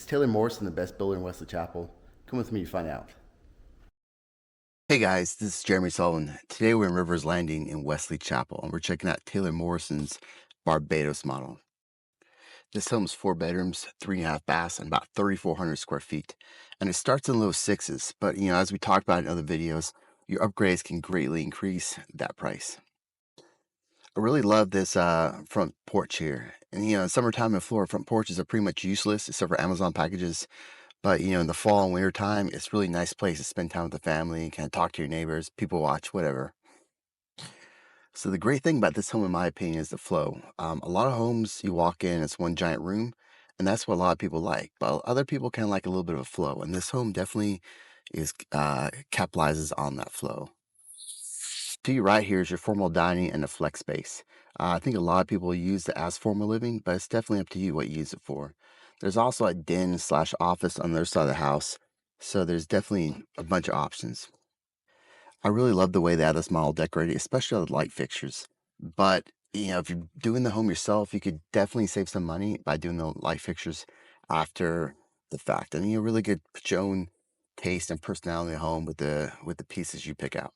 Taylor Morrison the best builder in Wesley Chapel? Come with me to find out. Hey guys, this is Jeremy Sullivan. Today we're in Rivers Landing in Wesley Chapel and we're checking out Taylor Morrison's Barbados model. This home's 4 bedrooms, 3.5 baths, and about 3,400 square feet. And it starts in low sixes, but as we talked about in other videos, your upgrades can greatly increase that price. I really love this front porch here. And in summertime in Florida, front porches are pretty much useless except for Amazon packages. But in the fall and winter time, it's a really nice place to spend time with the family, kind of talk to your neighbors, people watch, whatever. So the great thing about this home, in my opinion, is the flow. A lot of homes you walk in, it's one giant room, and that's what a lot of people like. But other people kind of like a little bit of a flow, and this home definitely is capitalizes on that flow. To your right here is your formal dining and a flex space. I think a lot of people use it as formal living, but it's definitely up to you what you use it for. There's also a den slash office on the other side of the house, so there's definitely a bunch of options. I really love the way they have this model decorated, especially the light fixtures. But if you're doing the home yourself, you could definitely save some money by doing the light fixtures after the fact. And you really good put your own taste and personality in the home with the pieces you pick out.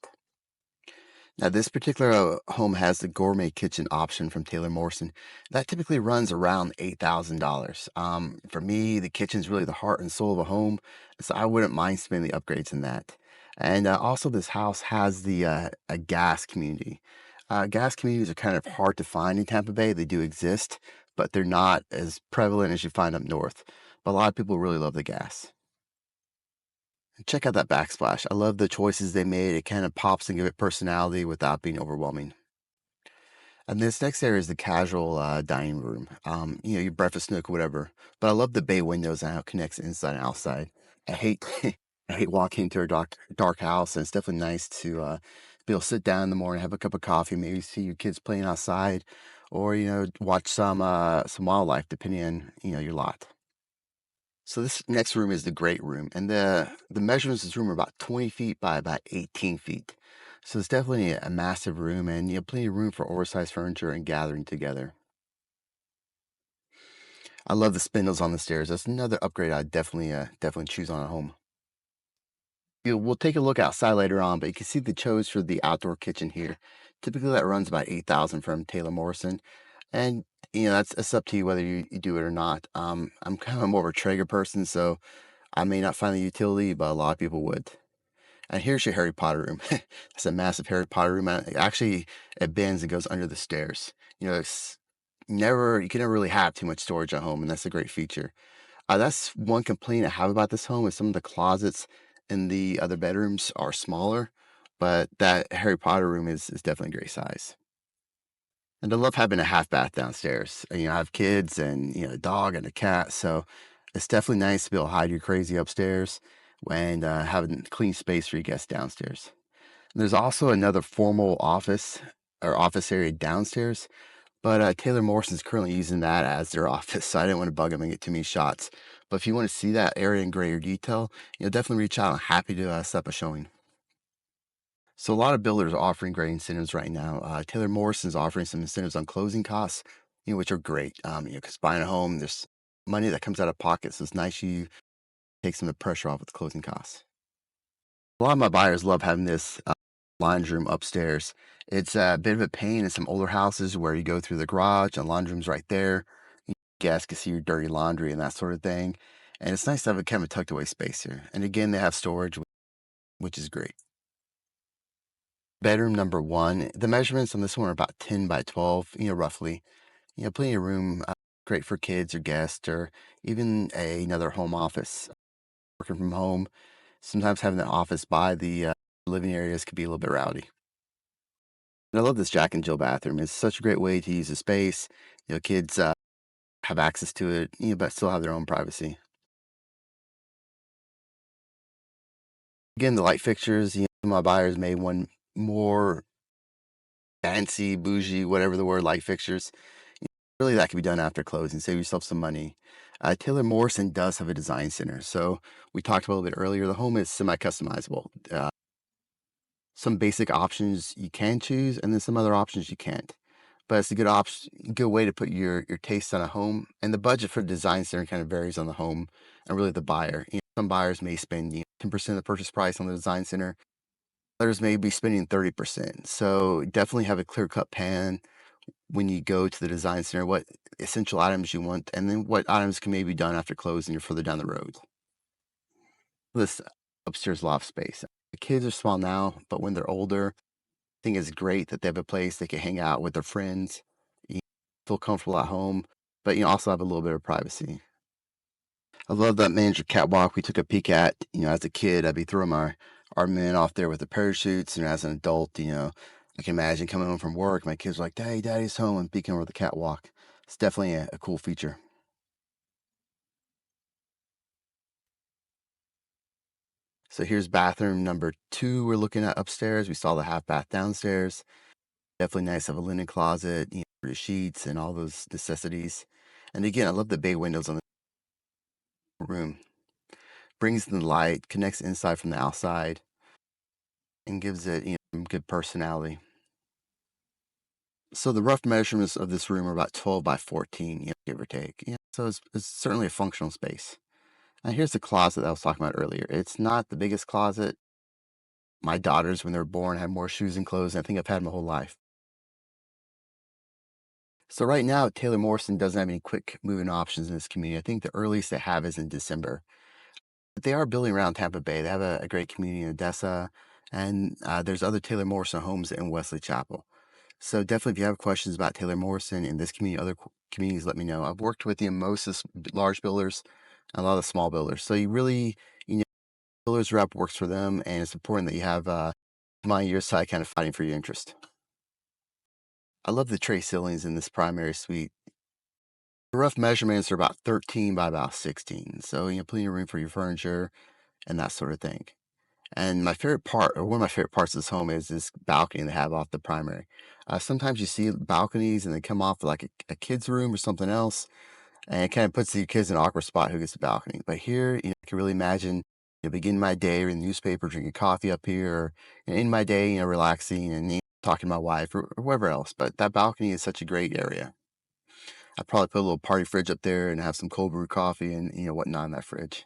Now, this particular home has the gourmet kitchen option from Taylor Morrison. That typically runs around $8,000. For me, the kitchen's really the heart and soul of a home, so I wouldn't mind spending the upgrades in that. And also, this house has a gas community. Gas communities are kind of hard to find in Tampa Bay. They do exist, but they're not as prevalent as you find up north. But a lot of people really love the gas. Check out that backsplash. I love the choices they made. It kind of pops and give it personality without being overwhelming. And this next area is the casual dining room. Your breakfast nook, whatever. But I love the bay windows and how it connects inside and outside. I hate I hate walking into a dark house, and it's definitely nice to be able to sit down in the morning, have a cup of coffee, maybe see your kids playing outside, or watch some wildlife, depending on your lot. So this next room is the great room, and the measurements of this room are about 20 feet by about 18 feet. So it's definitely a massive room, and you have plenty of room for oversized furniture and gathering together. I love the spindles on the stairs. That's another upgrade I'd definitely choose on a home. We'll take a look outside later on, but you can see the chose for the outdoor kitchen here. Typically, that runs about 8,000 from Taylor Morrison, and that's up to you whether you do it or not. I'm kind of more of a Traeger person, so I may not find the utility, but a lot of people would. And here's your Harry Potter room. It's a massive Harry Potter room. And actually, it bends and goes under the stairs. It's you can never really have too much storage at home, and that's a great feature. That's one complaint I have about this home is some of the closets in the other bedrooms are smaller, but that Harry Potter room is definitely a great size. And I love having a half bath downstairs. I have kids and a dog and a cat, so it's definitely nice to be able to hide your crazy upstairs and having clean space for your guests downstairs. And there's also another formal office area downstairs, but Taylor Morrison's currently using that as their office, so I didn't want to bug them and get too many shots. But if you want to see that area in greater detail, definitely reach out. I'm happy to set up a showing. So a lot of builders are offering great incentives right now. Taylor Morrison's offering some incentives on closing costs, which are great. Because buying a home, there's money that comes out of pocket, so it's nice you take some of the pressure off with the closing costs. A lot of my buyers love having this laundry room upstairs. It's a bit of a pain in some older houses where you go through the garage and laundry room's right there. Guests can see your dirty laundry and that sort of thing. And it's nice to have a kind of tucked away space here. And again, they have storage, which is great. Bedroom number one, the measurements on this one are about 10 by 12, roughly. Plenty of room, great for kids or guests or even another home office. Working from home, sometimes having the office by the living areas could be a little bit rowdy. And I love this Jack and Jill bathroom. It's such a great way to use the space. Kids have access to it, but still have their own privacy. Again, the light fixtures, my buyers made one more fancy, bougie, whatever the word, light fixtures. Really, that can be done after closing. Save yourself some money. Taylor Morrison does have a design center. So we talked about a little bit earlier. The home is semi-customizable. Some basic options you can choose, and then some other options you can't. But it's a good option, good way to put your taste on a home. And the budget for the design center kind of varies on the home. and really the buyer. Some buyers may spend 10% of the purchase price on the design center. Others may be spending 30%. So definitely have a clear-cut plan when you go to the design center, what essential items you want, and then what items can maybe be done after closing or further down the road. This upstairs loft space. The kids are small now, but when they're older, I think it's great that they have a place they can hang out with their friends, feel comfortable at home, but also have a little bit of privacy. I love that manager catwalk we took a peek at. As a kid, I'd be throwing our men off there with the parachutes, and as an adult, I can imagine coming home from work, my kids are like, "Hey, Daddy's home," and peeking over the catwalk. It's definitely a cool feature. So here's bathroom number 2 we're looking at upstairs. We saw the half bath downstairs. Definitely nice to have a linen closet, for the sheets and all those necessities. And again, I love the bay windows on the room. Brings in the light, connects inside from the outside, and gives it, some good personality. So the rough measurements of this room are about 12 by 14, give or take. So it's certainly a functional space. Now here's the closet that I was talking about earlier. It's not the biggest closet. My daughters, when they were born, had more shoes and clothes than I think I've had my whole life. So right now, Taylor Morrison doesn't have any quick moving options in this community. I think the earliest they have is in December. But they are building around Tampa Bay. They have a great community in Odessa, and there's other Taylor Morrison homes in Wesley Chapel. So definitely, if you have questions about Taylor Morrison in this community, other communities, let me know. I've worked with most of the large builders, and a lot of the small builders. So you really, builders rep works for them, and it's important that you have my your side kind of fighting for your interest. I love the tray ceilings in this primary suite. The rough measurements are about 13 by about 16. So, plenty of room for your furniture and that sort of thing. And my favorite part, or one of my favorite parts of this home, is this balcony they have off the primary. Sometimes you see balconies and they come off like a kid's room or something else, and it kind of puts the kids in an awkward spot who gets the balcony. But here, I can really imagine, begin my day reading the newspaper, drinking coffee up here, or in my day, relaxing and talking to my wife or whoever else. But that balcony is such a great area. I'd probably put a little party fridge up there and have some cold brew coffee and whatnot in that fridge.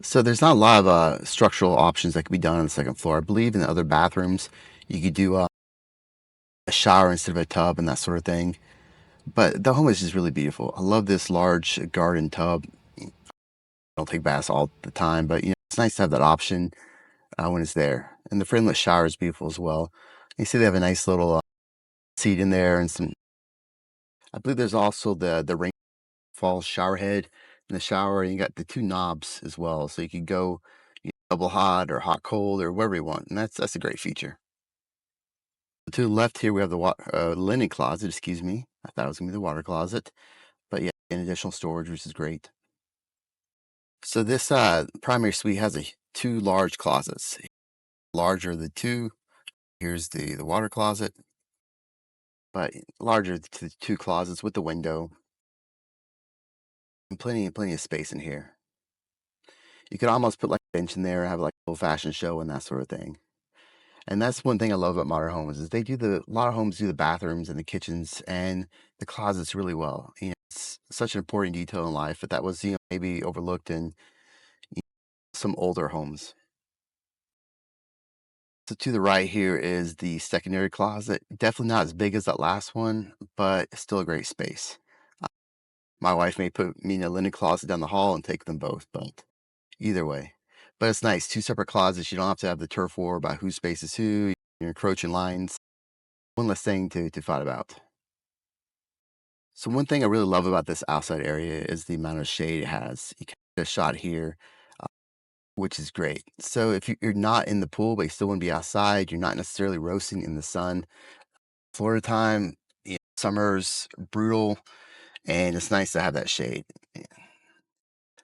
So there's not a lot of structural options that could be done on the second floor. I believe in the other bathrooms you could do a shower instead of a tub and that sort of thing. But the home is just really beautiful. I love this large garden tub. I don't take baths all the time, but it's nice to have that option when it's there. And the frameless shower is beautiful as well. You see they have a nice little seat in there and some. I believe there's also the rain fall shower head in the shower, and you got the 2 knobs as well, so you could go double hot or hot cold or whatever you want, and that's a great feature. To the left here, we have the linen closet. Excuse me, I thought it was gonna be the water closet, but yeah, an additional storage, which is great. So this primary suite has 2 large closets. Larger of the 2. Here's the water closet, but larger to the 2 closets with the window and plenty of space in here. You could almost put like a bench in there and have like a little fashion show and that sort of thing. And that's one thing I love about modern homes is a lot of homes do the bathrooms and the kitchens and the closets really well. It's such an important detail in life, but that was maybe overlooked in some older homes. So to the right here is the secondary closet. Definitely not as big as that last one, but still a great space. My wife may put me in a linen closet down the hall and take them both, but either way. But it's nice, 2 separate closets. You don't have to have the turf war about whose space is who. You're encroaching lines. One less thing to fight about. So one thing I really love about this outside area is the amount of shade it has. You can get a shot here, uh, which is great. So if you're not in the pool, but you still want to be outside, you're not necessarily roasting in the sun. Florida time, summer's brutal, and it's nice to have that shade.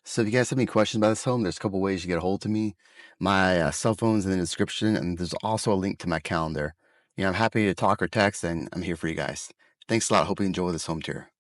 So if you guys have any questions about this home, there's a couple ways you get a hold of me. My cell phone's in the description, and there's also a link to my calendar. I'm happy to talk or text, and I'm here for you guys. Thanks a lot. Hope you enjoy this home tour.